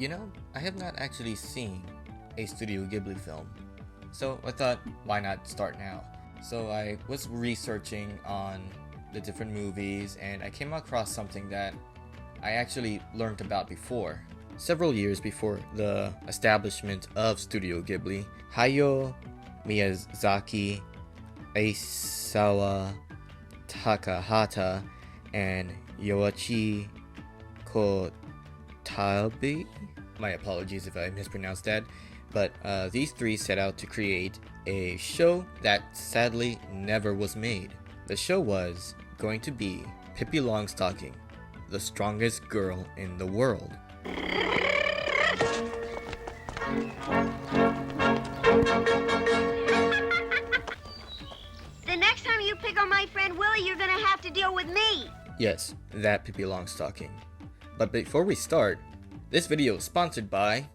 I have not actually seen a Studio Ghibli film, so I thought, why not start now? So I was researching on the different movies, and I came across something that I actually learned about before. Several years before the establishment of Studio Ghibli, Hayao Miyazaki, Aisawa Takahata, and Yoichi Kotabe. My apologies if I mispronounced that. But these three set out to create a show that sadly never was made. The show was going to be Pippi Longstocking, the strongest girl in the world. The next time you pick on my friend Willie, you're gonna have to deal with me. Yes, that Pippi Longstocking. But before we start, this video is sponsored by...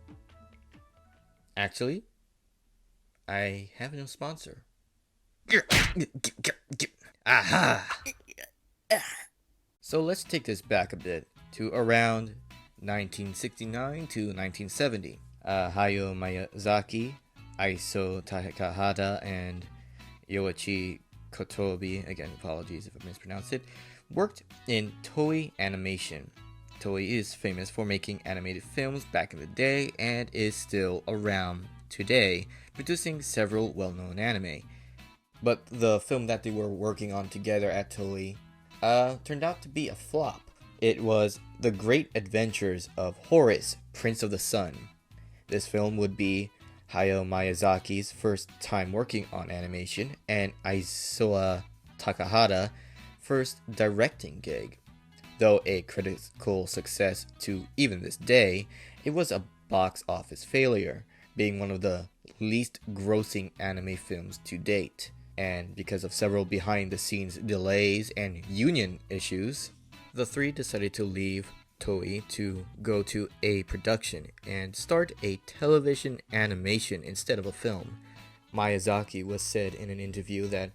Actually, I have no sponsor. Aha! So let's take this back a bit to around 1969 to 1970. Hayao Miyazaki, Aiso Takahata, and Yoichi Kotobi, again apologies if I mispronounced it, worked in Toei Animation. Toei is famous for making animated films back in the day and is still around today, producing several well-known anime. But the film that they were working on together at Toei turned out to be a flop. It was The Great Adventures of Horace, Prince of the Sun. This film would be Hayao Miyazaki's first time working on animation and Aisawa Takahata first directing gig. Though a critical success to even this day, it was a box office failure, being one of the least grossing anime films to date. And because of several behind-the-scenes delays and union issues, the three decided to leave Toei to go to a production and start a television animation instead of a film. Miyazaki was said in an interview that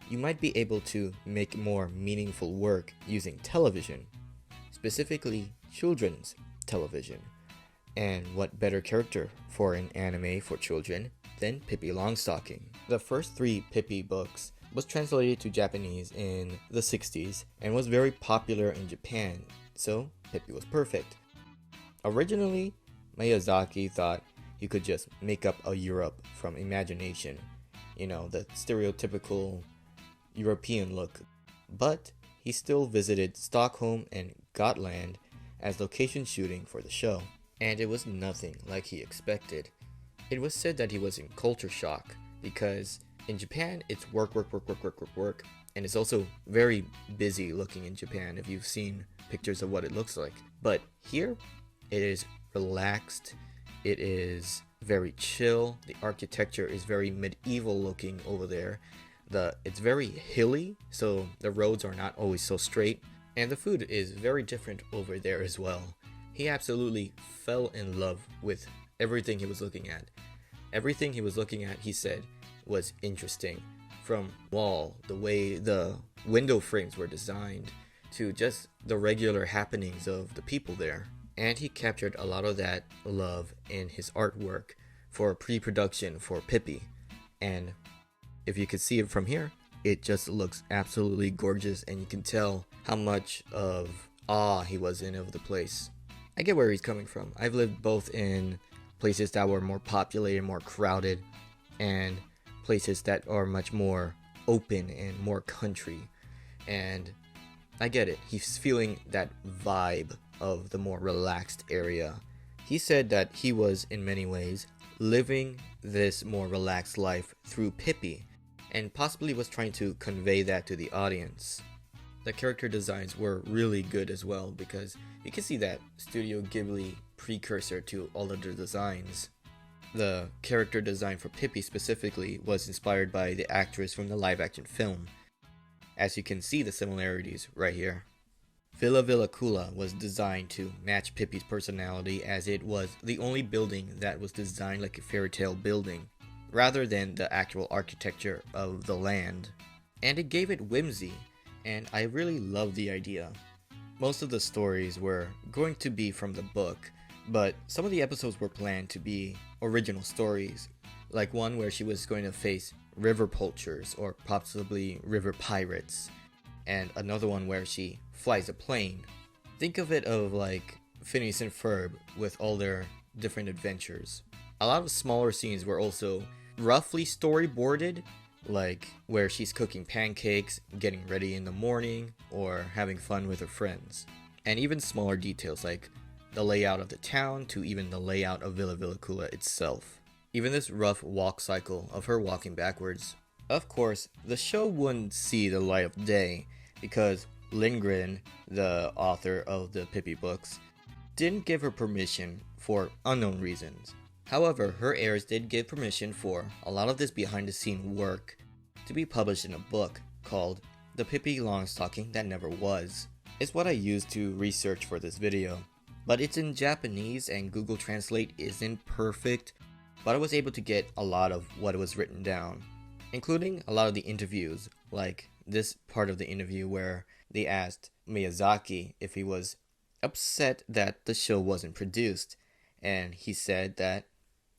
you might be able to make more meaningful work using television, specifically children's television. And what better character for an anime for children than Pippi Longstocking? The first three Pippi books was translated to Japanese in the 60s and was very popular in Japan, so Pippi was perfect. Originally, Miyazaki thought he could just make up a Europe from imagination, the stereotypical European look, but he still visited Stockholm and Gotland as location shooting for the show, and it was nothing like he expected. It was said that he was in culture shock because in Japan it's work, and it's also very busy looking in Japan if you've seen pictures of what it looks like. But here, it is relaxed, it is very chill, the architecture is very medieval looking over there. It's very hilly, so the roads are not always so straight, and the food is very different over there as well. He absolutely fell in love with everything he was looking at. Everything he was looking at, he said, was interesting. From the way the window frames were designed, to just the regular happenings of the people there. And he captured a lot of that love in his artwork for pre-production for Pippi. And if you can see it from here, it just looks absolutely gorgeous, and you can tell how much of awe he was in of the place. I get where he's coming from. I've lived both in places that were more populated, more crowded, and places that are much more open and more country. And I get it. He's feeling that vibe of the more relaxed area. He said that he was, in many ways, living this more relaxed life through Pippi, and possibly was trying to convey that to the audience. The character designs were really good as well, because you can see that Studio Ghibli precursor to all of the designs. The character design for Pippi specifically was inspired by the actress from the live-action film, as you can see the similarities right here. Villa Villacula was designed to match Pippi's personality, as it was the only building that was designed like a fairy tale building, rather than the actual architecture of the land. And it gave it whimsy, and I really loved the idea. Most of the stories were going to be from the book, but some of the episodes were planned to be original stories, like one where she was going to face river poachers or possibly river pirates, and another one where she flies a plane. Think of it of like Phineas and Ferb with all their different adventures. A lot of smaller scenes were also roughly storyboarded, like where she's cooking pancakes, getting ready in the morning, or having fun with her friends. And even smaller details like the layout of the town to even the layout of Villa Villacula itself. Even this rough walk cycle of her walking backwards. Of course, the show wouldn't see the light of day because Lindgren, the author of the Pippi books, didn't give her permission for unknown reasons. However, her heirs did give permission for a lot of this behind the scene work to be published in a book called The Pippi Longstocking That Never Was. It's what I used to research for this video, but it's in Japanese and Google Translate isn't perfect, but I was able to get a lot of what was written down, including a lot of the interviews, like this part of the interview where they asked Miyazaki if he was upset that the show wasn't produced, and he said that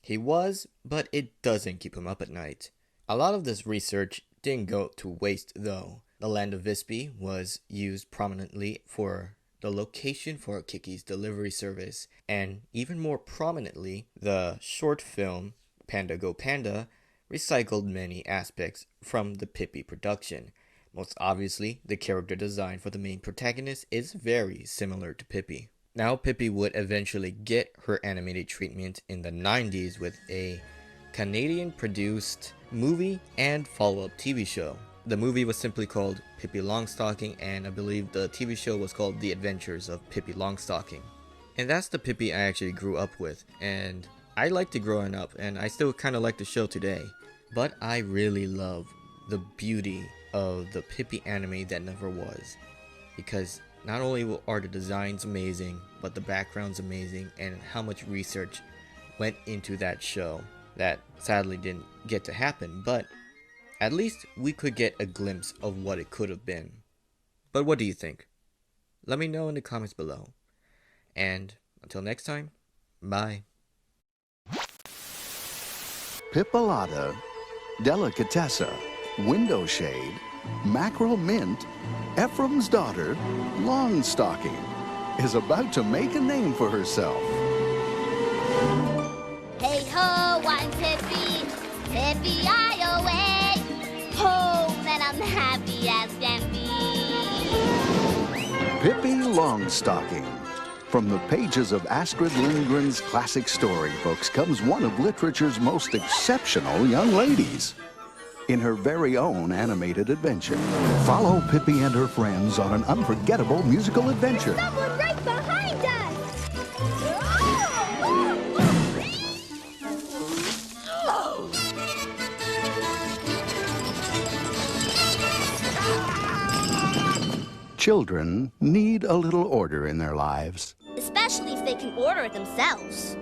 he was, but it doesn't keep him up at night. A lot of this research didn't go to waste though. The land of Visby was used prominently for the location for Kiki's delivery service, and even more prominently, the short film Panda Go Panda recycled many aspects from the Pippi production. Most obviously, the character design for the main protagonist is very similar to Pippi. Now, Pippi would eventually get her animated treatment in the 90s with a Canadian-produced movie and follow-up TV show. The movie was simply called Pippi Longstocking, and I believe the TV show was called The Adventures of Pippi Longstocking. And that's the Pippi I actually grew up with, and I liked it growing up, and I still kind of like the show today. But I really love the beauty of the Pippi anime that never was, because not only are the designs amazing, but the background's amazing, and how much research went into that show that sadly didn't get to happen, but at least we could get a glimpse of what it could have been. But what do you think? Let me know in the comments below. And until next time, bye. Pippalata, Delicatessa, Window Shade, Mackerel Mint, Ephraim's daughter, Longstocking, is about to make a name for herself. Hey ho, I'm Pippi, Pippi I away. Home and I'm happy as can be. Pippi Longstocking. From the pages of Astrid Lindgren's classic storybooks comes one of literature's most exceptional young ladies. In her very own animated adventure, follow Pippi and her friends on an unforgettable musical adventure. Someone right behind us! Children need a little order in their lives. Especially if they can order it themselves.